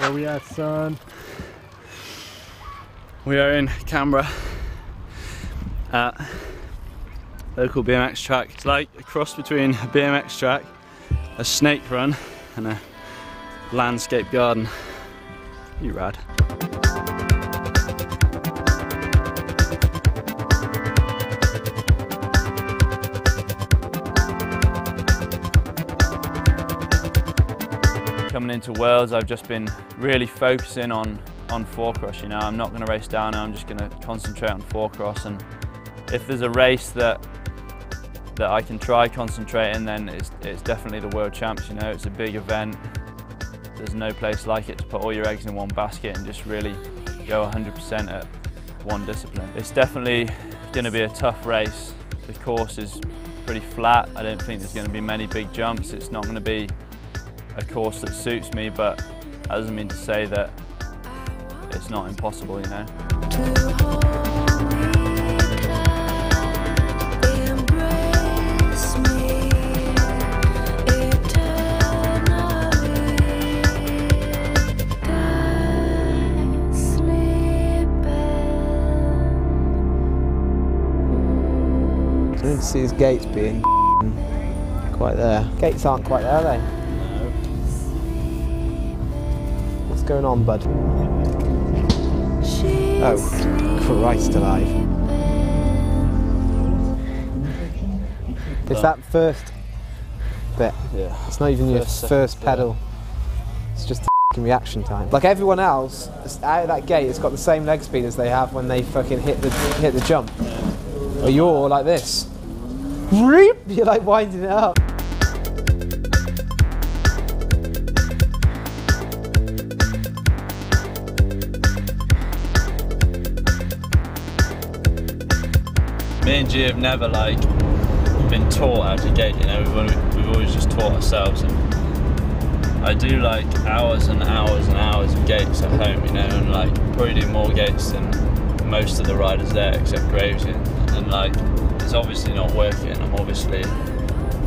Where we at, son? We are in Canberra at local BMX track. It's like a cross between a BMX track, a snake run, and a landscape garden. You rad. Coming into Worlds, I've just been really focusing on four cross. You know, I'm not going to race down. I'm just going to concentrate on four cross. And if there's a race that I can try concentrating, then it's definitely the World Champs. You know, it's a big event. There's no place like it to put all your eggs in one basket and just really go 100% at one discipline. It's definitely going to be a tough race. The course is pretty flat. I don't think there's going to be many big jumps. It's not going to be a course that suits me, but that doesn't mean to say that it's not impossible, you know. I didn't see his gates being quite there. Gates aren't quite there, are they? No. What's going on, bud? Oh, Christ alive. It's that first bit. Yeah. It's not even your first pedal. It's just the reaction time. Like everyone else, out of that gate, it's got the same leg speed as they have when they fucking hit the jump. Yeah. Or you're like this. You're like winding it up. Me and G have never been taught how to gate, you know, we've always just taught ourselves, and I do like hours and hours and hours of gates at home, you know, and like probably do more gates than most of the riders there except Graves, and like it's obviously not working. I'm obviously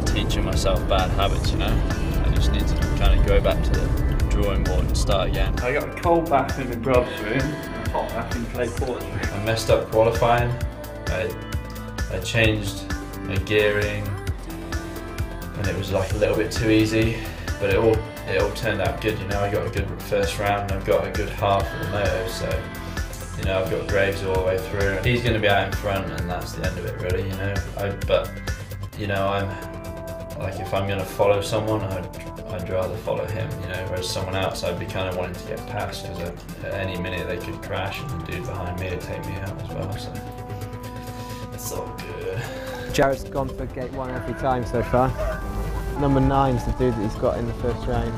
teaching myself bad habits, you know. I just need to kind of go back to the drawing board and start again. I got a cold bath in the grubs room, hot bath in clay quarters room. I messed up qualifying. I changed my gearing and it was like a little bit too easy, but it all turned out good, you know. I got a good first round, I've got a good half of the moto, so you know, I've got Graves all the way through. He's going to be out in front and that's the end of it really, you know. But you know, I'm like, if I'm going to follow someone, I'd rather follow him, you know, whereas someone else I'd be kind of wanting to get past, because at any minute they could crash and the dude behind me would take me out as well, so it's all good. Jared's gone for gate 1 every time so far. Number 9's the dude that he's got in the first round.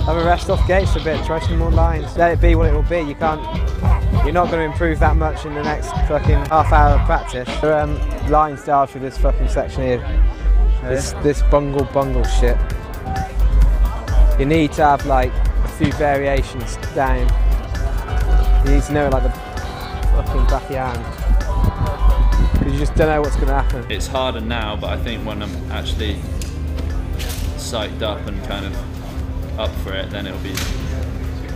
Have a rest off gates a bit, try some more lines. Let it be what it will be. You're not going to improve that much in the next fucking half hour of practice. Line styles for this fucking section here. This bungle shit. You need to have like a few variations down. You need to know like the fucking back of your hand, because you just don't know what's going to happen. It's harder now, but I think when I'm actually psyched up and kind of up for it, then it'll be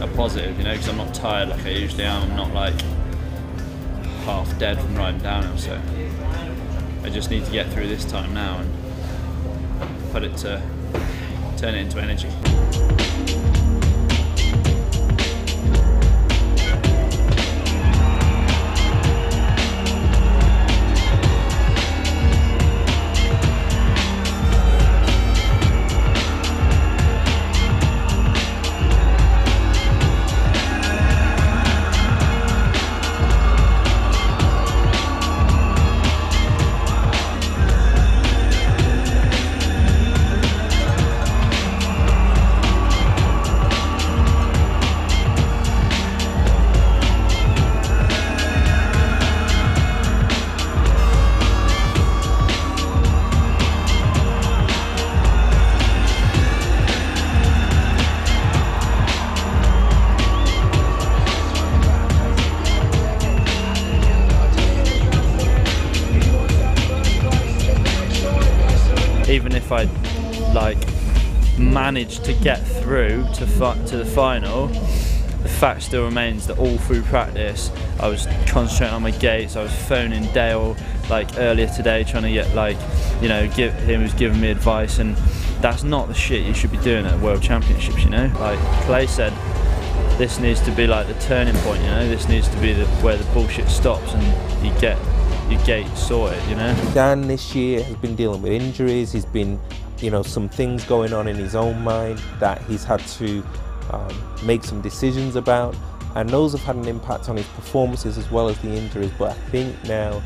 a positive, you know, because I'm not tired like I usually am. I'm not like half dead from riding downhill, so I just need to get through this time now and turn it into energy. even if I like managed to get through to the final, the fact still remains that all through practice I was concentrating on my gates. I was phoning Dale like earlier today trying to get, like, you know, he was giving me advice, and that's not the shit you should be doing at World Championships, you know. Like Clay said, this needs to be like the turning point, you know. This needs to be where the bullshit stops and you get your gate sorted, you know. Dan this year has been dealing with injuries. He's been, you know, some things going on in his own mind that he's had to make some decisions about, and those have had an impact on his performances as well as the injuries. But I think now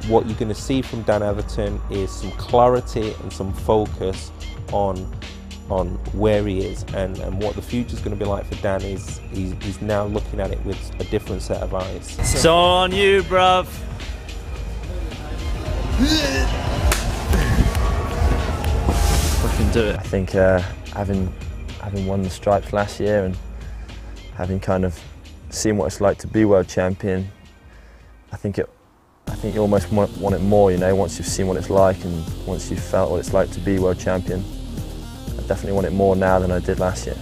what you're going to see from Dan Atherton is some clarity and some focus on where he is, and what the future's going to be like for Dan is he's now looking at it with a different set of eyes. It's on you, bruv. We can do it. I think having won the stripes last year and having kind of seen what it's like to be world champion, I think you almost want it more, you know, once you've seen what it's like and once you've felt what it's like to be world champion. I definitely want it more now than I did last year.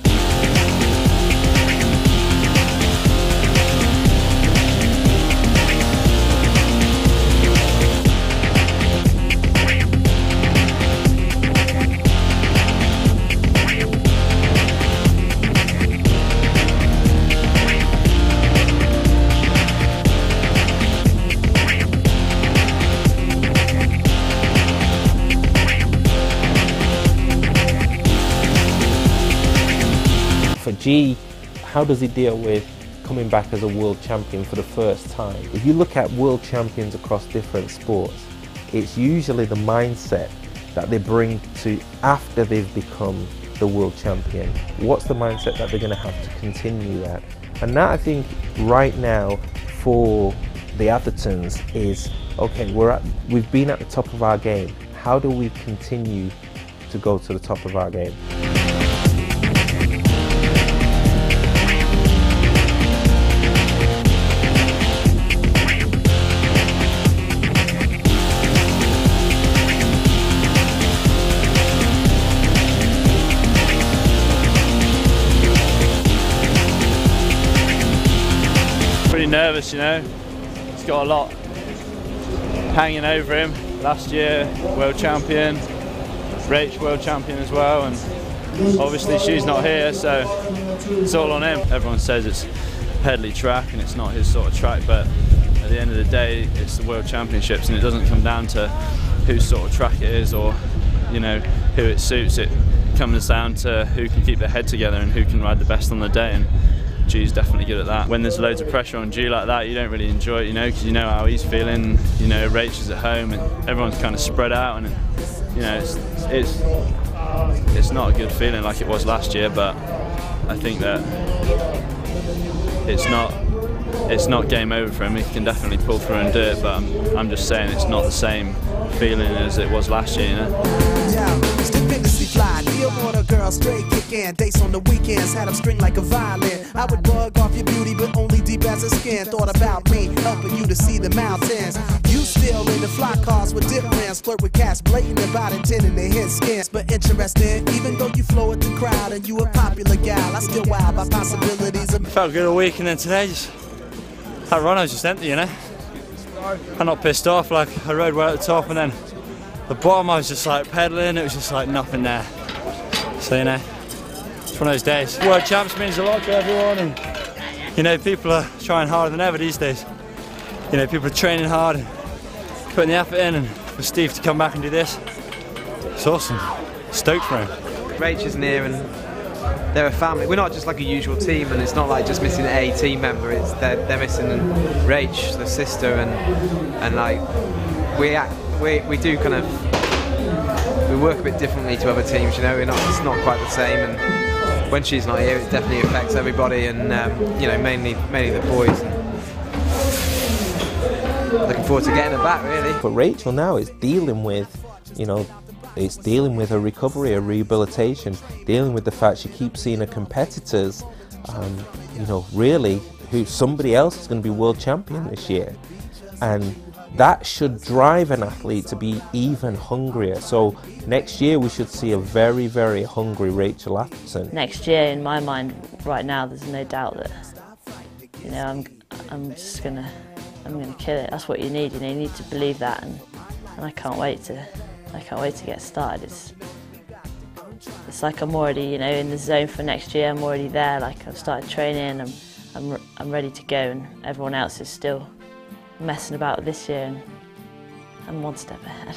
For G, how does he deal with coming back as a world champion for the first time? If you look at world champions across different sports, it's usually the mindset that they bring to after they've become the world champion. What's the mindset that they're going to have to continue that? And that, I think, right now for the Athertons is, okay, we've been at the top of our game. How do we continue to go to the top of our game? Pretty nervous, you know. He's got a lot hanging over him. Last year, world champion. Rach, world champion as well, and obviously she's not here, so it's all on him. Everyone says it's Pedley track and it's not his sort of track, but at the end of the day, it's the World Championships, and it doesn't come down to whose sort of track it is or, you know, who it suits. It comes down to who can keep their head together and who can ride the best on the day. And G's definitely good at that. When there's loads of pressure on G like that, you don't really enjoy it, you know, because you know how he's feeling. You know, Rach is at home and everyone's kind of spread out, and you know, it's not a good feeling like it was last year. But I think that it's not game over for him. He can definitely pull through and do it. But I'm just saying it's not the same feeling as it was last year, you know. Fly, deal on a girl, straight kickin', dates on the weekends, had them string like a violin. I would bug off your beauty, but only deep as a skin. Thought about me, helping you to see the mountains. You still in the fly cars with dip plans, flirt with cats, blatant about intending to hit skins. But interesting, even though you flow with the crowd and you a popular gal, I still wild by possibilities of. Felt good all week, and then today, that run I was just empty, you know. I'm not pissed off, like I rode well at the top, and then the bottom I was just like pedaling, it was just like nothing there. So, you know, it's one of those days. World Champs means a lot to everyone, and you know, people are trying harder than ever these days. You know, people are training hard and putting the effort in, and for Steve to come back and do this, it's awesome. Stoked for him. Rach isn't here, and they're a family. We're not just like a usual team, and it's not like just missing a team member. It's they're missing Rach, the sister, and like we do kind of, we work a bit differently to other teams, you know. It's not quite the same, and when she's not here, it definitely affects everybody, and you know, mainly the boys. Looking forward to getting her back, really. But Rachel now is dealing with, you know, it's dealing with her recovery, her rehabilitation, dealing with the fact she keeps seeing her competitors, you know, really, who somebody else is going to be world champion this year. and that should drive an athlete to be even hungrier. So next year we should see a very, very hungry Rachel Atherton. Next year, in my mind, right now, there's no doubt that, you know, I'm gonna kill it. That's what you need. You know, you need to believe that, and I can't wait to get started. It's like I'm already, you know, in the zone for next year. I'm already there. Like I've started training. I'm ready to go, and everyone else is still messing about this year, and I'm one step ahead.